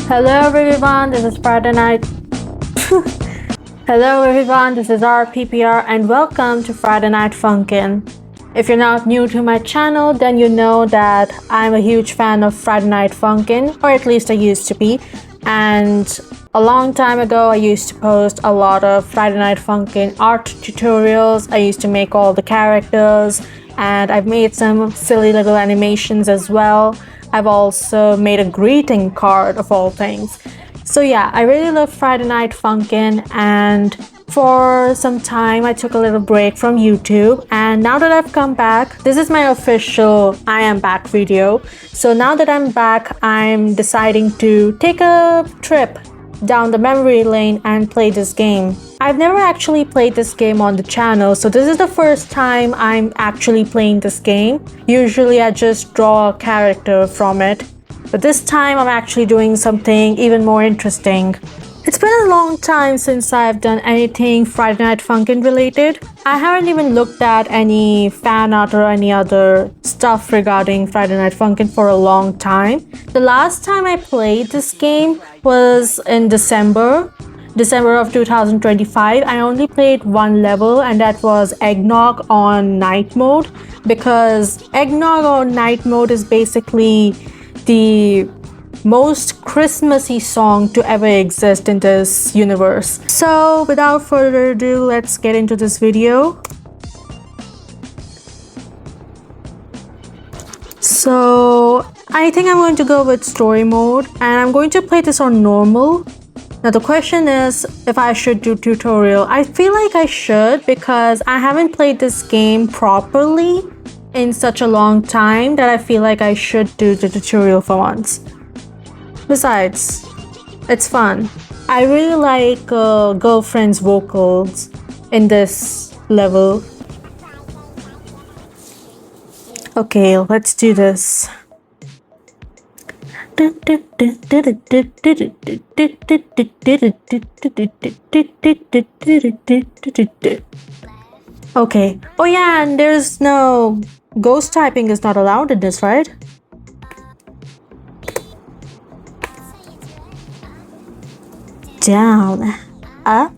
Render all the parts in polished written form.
Hello everyone, this is Friday Night. Hello everyone, this is RPPR and welcome to Friday Night Funkin'. If you're not new to my channel, then you know that I'm a huge fan of Friday Night Funkin', or at least I used to be. And a long time ago, I used to post a lot of Friday Night Funkin' art tutorials. I used to make all the characters, and I've made some silly little animations as well. I've also made a greeting card of all things. So yeah, I really love Friday Night Funkin', and for some time I took a little break from YouTube, and now that I've come back, this is my official I am back video. So now that I'm back, I'm deciding to take a trip down the memory lane and play this game. I've never actually played this game on the channel, so this is the first time I'm actually playing this game. Usually I just draw a character from it, but this time I'm actually doing something even more interesting. It's been a long time since I've done anything Friday Night Funkin' related. I haven't even looked at any fan art or any other stuff regarding Friday Night Funkin' for a long time. The last time I played this game was in December of 2025. I only played one level, and that was Eggnog on night mode, because Eggnog on night mode is basically the most Christmassy song to ever exist in this universe. So without further ado, let's get into this video. So I think I'm going to go with story mode, and I'm going to play this on normal. Now the question is if I should do tutorial. I feel like I should, because I haven't played this game properly in such a long time that I feel like I should do the tutorial for once. Besides, it's fun. I really like Girlfriend's vocals in this level. Okay, let's do this. Okay. Oh yeah, and there's no ghost typing is not allowed in this, right? Down, up,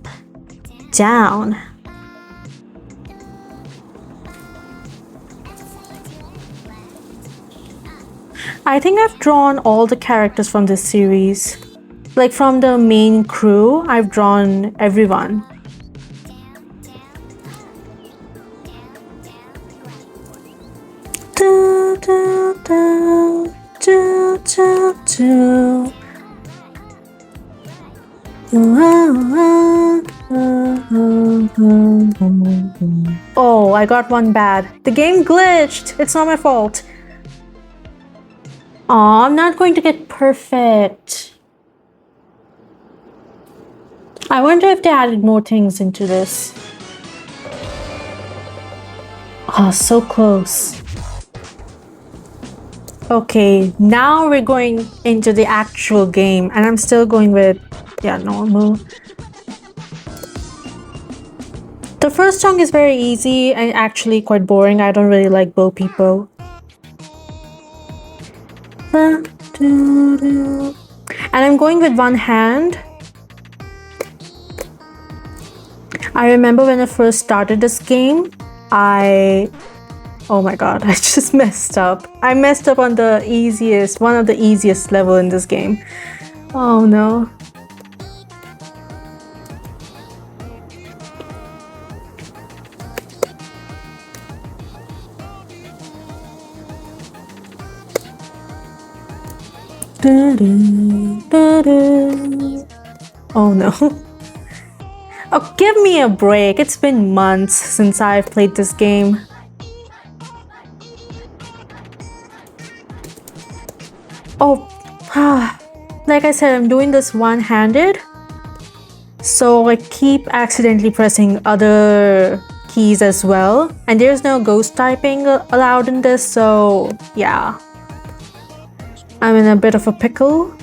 down. I think I've drawn all the characters from this series. Like from the main crew, I've drawn everyone. Do, do, do, do, do, do. Oh, I got one bad. The game glitched. It's not my fault. Aw, I'm not going to get perfect. I wonder if they added more things into this. Oh, so close. Okay, now we're going into the actual game, and I'm still going with, yeah, normal. The first song is very easy and actually quite boring. I don't really like Bo Peepo. And I'm going with one hand. I remember when I first started this game, oh my god, I just messed up. I messed up on the easiest, one of the easiest level in this game. Oh no. Oh no. Oh, give me a break. It's been months since I've played this game. Oh, like I said, I'm doing this one-handed. So I keep accidentally pressing other keys as well. And there's no ghost typing allowed in this, so yeah. I'm in a bit of a pickle.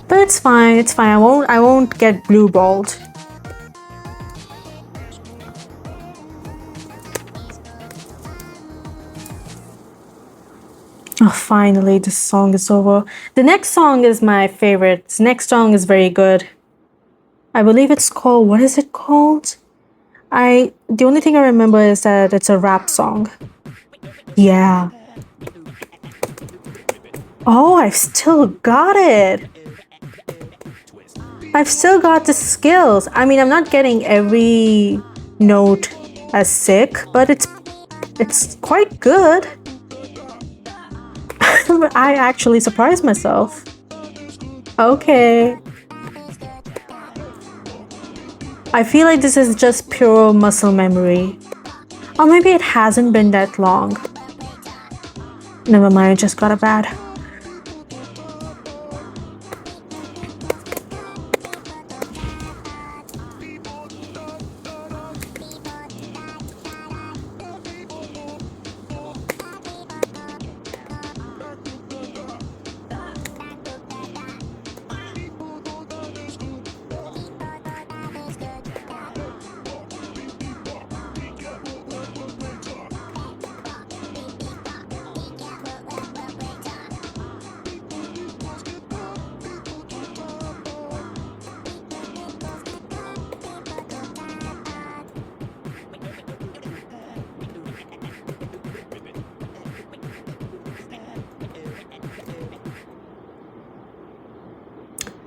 But it's fine, it's fine. I won't get blue balled. Oh, finally, this song is over. The next song is my favorite. The next song is very good. I believe it's called, what is it called? The only thing I remember is that it's a rap song. Yeah. Oh, I've still got it. I've still got the skills. I mean, I'm not getting every note as sick, but it's quite good. I actually surprised myself. Okay. I feel like this is just pure muscle memory. Or maybe it hasn't been that long. Never mind, I just got a bad.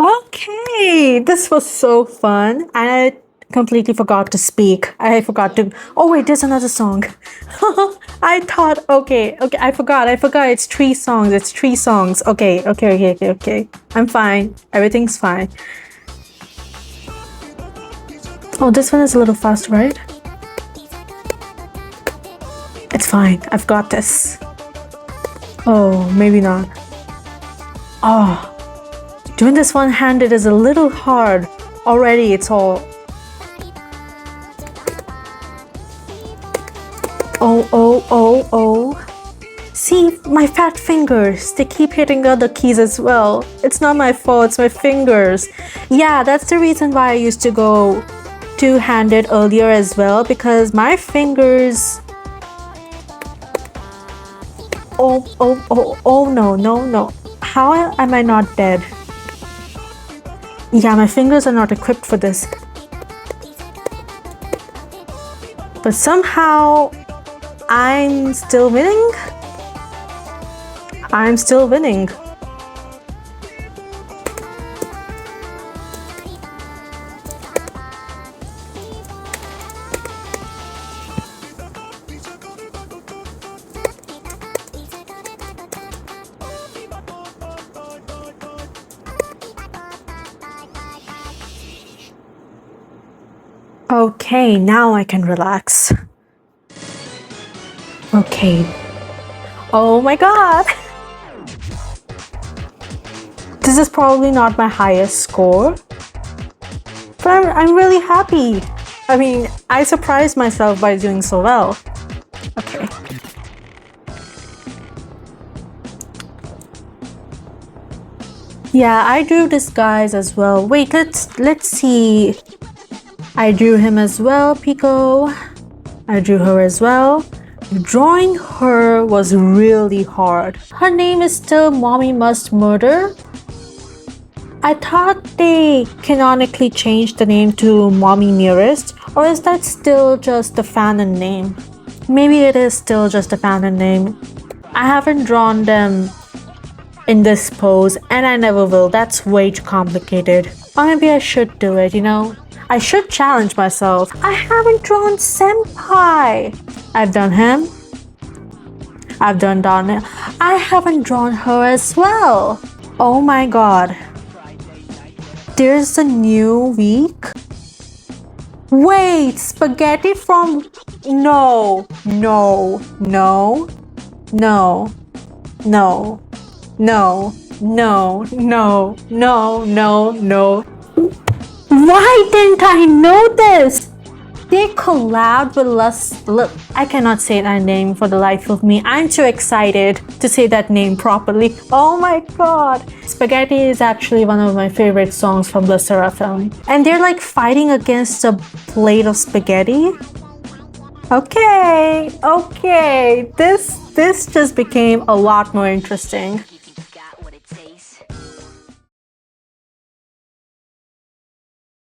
Okay, this was so fun. I completely forgot to speak. I forgot to. Oh wait, there's another song. I thought, okay, I forgot. It's 3 songs. Okay. I'm fine. Everything's fine. Oh, this one is a little fast, right? It's fine. I've got this. Oh, maybe not. Oh. Doing this one-handed is a little hard. Already it's all... Oh. See, my fat fingers. They keep hitting the other keys as well. It's not my fault, it's my fingers. Yeah, that's the reason why I used to go two-handed earlier as well. Because my fingers... Oh, no. How am I not dead? Yeah, my fingers are not equipped for this. But somehow, I'm still winning. Okay, now I can relax. Okay. Oh my god! This is probably not my highest score. But I'm really happy. I mean, I surprised myself by doing so well. Okay. Yeah, I drew this guy as well. Wait, let's see. I drew him as well, Pico. I drew her as well. Drawing her was really hard. Her name is still Mommy Must Murder. I thought they canonically changed the name to Mommy Nearest, or is that still just the fanon name? Maybe it is still just a fanon name. I haven't drawn them in this pose, and I never will. That's way too complicated. Or maybe I should do it, you know? I should challenge myself. I haven't drawn Senpai. I've done him. I've done Donna. I haven't drawn her as well. Oh my god. There's a new week. Wait, spaghetti from... No. Why didn't I know this? They collabed with I cannot say that name for the life of me. I'm too excited to say that name properly. Oh my god. Spaghetti is actually one of my favorite songs from the Seraphim. And they're like fighting against a plate of spaghetti. Okay, this just became a lot more interesting.